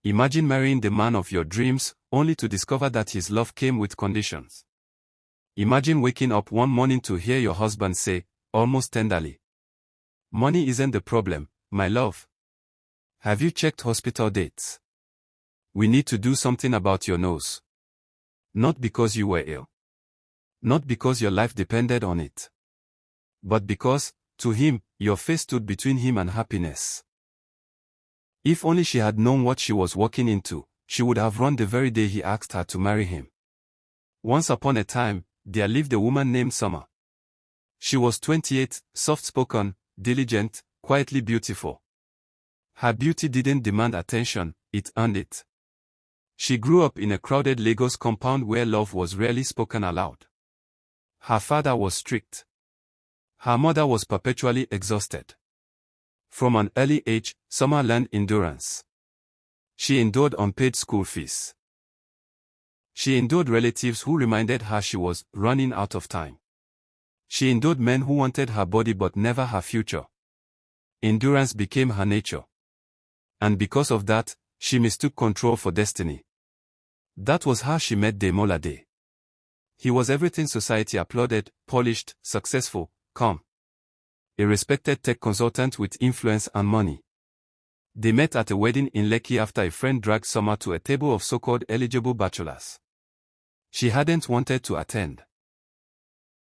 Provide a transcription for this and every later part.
Imagine marrying the man of your dreams, only to discover that his love came with conditions. Imagine waking up one morning to hear your husband say, almost tenderly, "Money isn't the problem, my love. Have you checked hospital dates? We need to do something about your nose. Not because you were ill. Not because your life depended on it. But because, to him, your face stood between him and happiness." If only she had known what she was walking into, she would have run the very day he asked her to marry him. Once upon a time, there lived a woman named Summer. She was 28, soft-spoken, diligent, quietly beautiful. Her beauty didn't demand attention, it earned it. She grew up in a crowded Lagos compound where love was rarely spoken aloud. Her father was strict. Her mother was perpetually exhausted. From an early age, Summer learned endurance. She endured unpaid school fees. She endured relatives who reminded her she was running out of time. She endured men who wanted her body but never her future. Endurance became her nature. And because of that, she mistook control for destiny. That was how she met Demola Day. He was everything society applauded: polished, successful, calm. A respected tech consultant with influence and money. They met at a wedding in Lekki after a friend dragged Summer to a table of so-called eligible bachelors. She hadn't wanted to attend.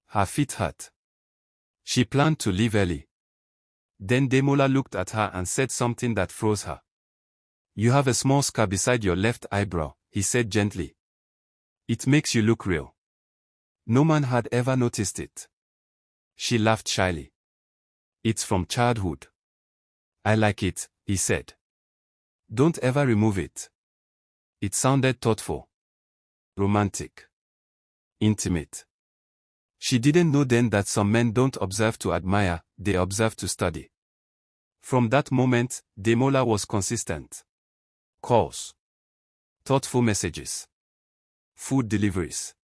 Her feet hurt. She planned to leave early. Then Demola looked at her and said something that froze her. "You have a small scar beside your left eyebrow," he said gently. "It makes you look real." No man had ever noticed it. She laughed shyly. "It's from childhood." "I like it," he said. "Don't ever remove it." It sounded thoughtful. Romantic. Intimate. She didn't know then that some men don't observe to admire, they observe to study. From that moment, Demola was consistent. Calls. Thoughtful messages. Food deliveries.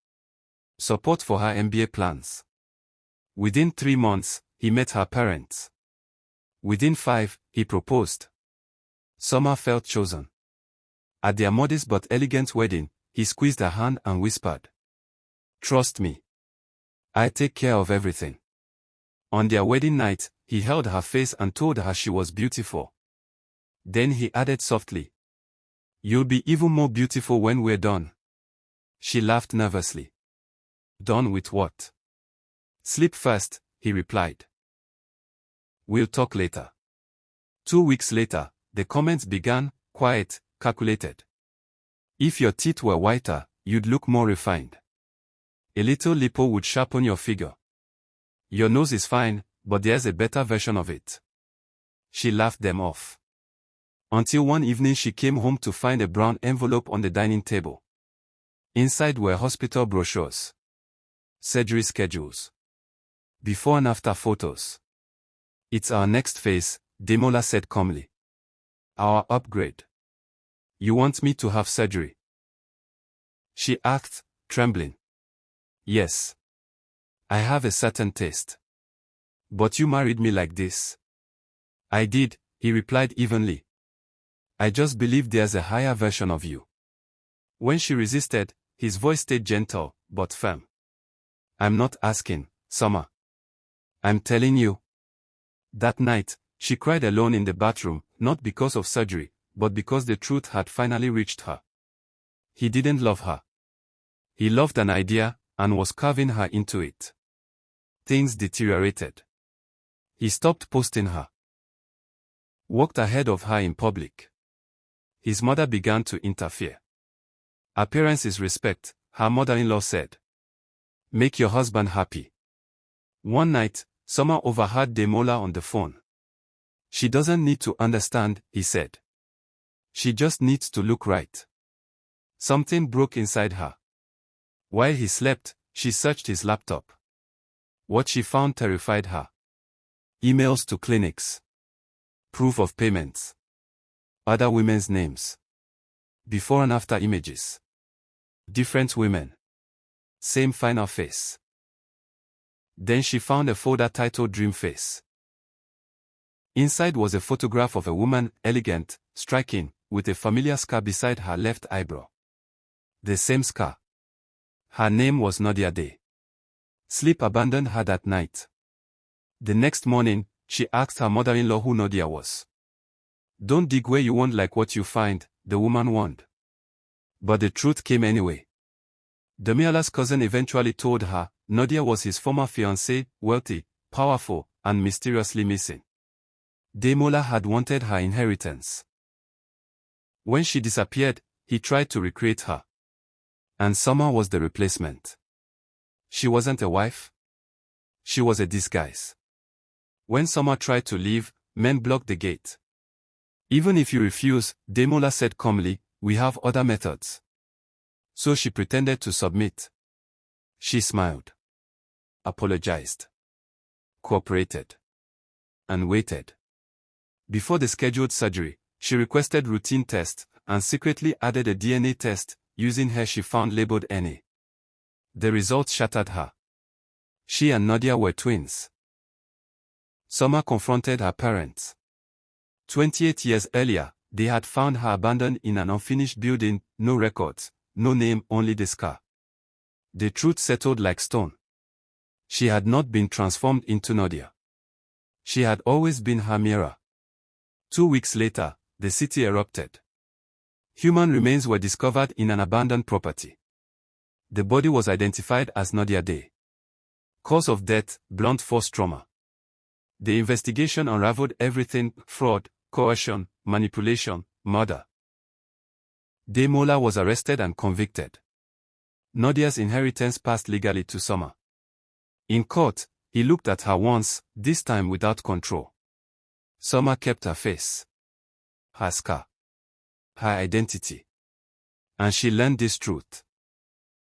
Support for her MBA plans. Within 3 months, he met her parents. Within 5, he proposed. Summer felt chosen. At their modest but elegant wedding, he squeezed her hand and whispered, "Trust me. I take care of everything." On their wedding night, he held her face and told her she was beautiful. Then he added softly, "You'll be even more beautiful when we're done." She laughed nervously. "Done with what?" "Sleep first," he replied. "We'll talk later." 2 weeks later, the comments began, quiet, calculated. "If your teeth were whiter, you'd look more refined. A little lipo would sharpen your figure. Your nose is fine, but there's a better version of it." She laughed them off. Until one evening she came home to find a brown envelope on the dining table. Inside were hospital brochures. Surgery schedules. Before and after photos. "It's our next phase," Demola said calmly. "Our upgrade. You want me to have surgery?" She asked, trembling. "Yes. I have a certain taste. But you married me like this." "I did," he replied evenly. "I just believe there's a higher version of you." When she resisted, his voice stayed gentle, but firm. "I'm not asking, Summer. I'm telling you." That night, she cried alone in the bathroom, not because of surgery, but because the truth had finally reached her. He didn't love her. He loved an idea, and was carving her into it. Things deteriorated. He stopped posting her. Walked ahead of her in public. His mother began to interfere. "Appearance is respect," her mother-in-law said. "Make your husband happy." One night, Summer overheard Demola on the phone. "She doesn't need to understand," he said. "She just needs to look right." Something broke inside her. While he slept, she searched his laptop. What she found terrified her. Emails to clinics. Proof of payments. Other women's names. Before and after images. Different women. Same final face. Then she found a folder titled Dream Face. Inside was a photograph of a woman, elegant, striking, with a familiar scar beside her left eyebrow. The same scar. Her name was Nadia Day. Sleep abandoned her that night. The next morning, she asked her mother-in-law who Nadia was. "Don't dig where you won't like what you find," the woman warned. But the truth came anyway. Damiola's cousin eventually told her Nadia was his former fiancée, wealthy, powerful, and mysteriously missing. Damola had wanted her inheritance. When she disappeared, he tried to recreate her. And Summer was the replacement. She wasn't a wife. She was a disguise. When Summer tried to leave, men blocked the gate. "Even if you refuse," Damola said calmly, "we have other methods." So she pretended to submit. She smiled, apologized, cooperated, and waited. Before the scheduled surgery, she requested routine tests and secretly added a DNA test using hair she found labeled NA. The results shattered her. She and Nadia were twins. Summer confronted her parents. 28 years earlier, they had found her abandoned in an unfinished building, no records, no name, only the scar. The truth settled like stone. She had not been transformed into Nadia. She had always been her mirror. 2 weeks later, the city erupted. Human remains were discovered in an abandoned property. The body was identified as Nadia Day. Cause of death, blunt force trauma. The investigation unraveled everything: fraud, coercion, manipulation, murder. Damola was arrested and convicted. Nadia's inheritance passed legally to Summer. In court, he looked at her once, this time without control. Summer kept her face, her scar, her identity. And she learned this truth.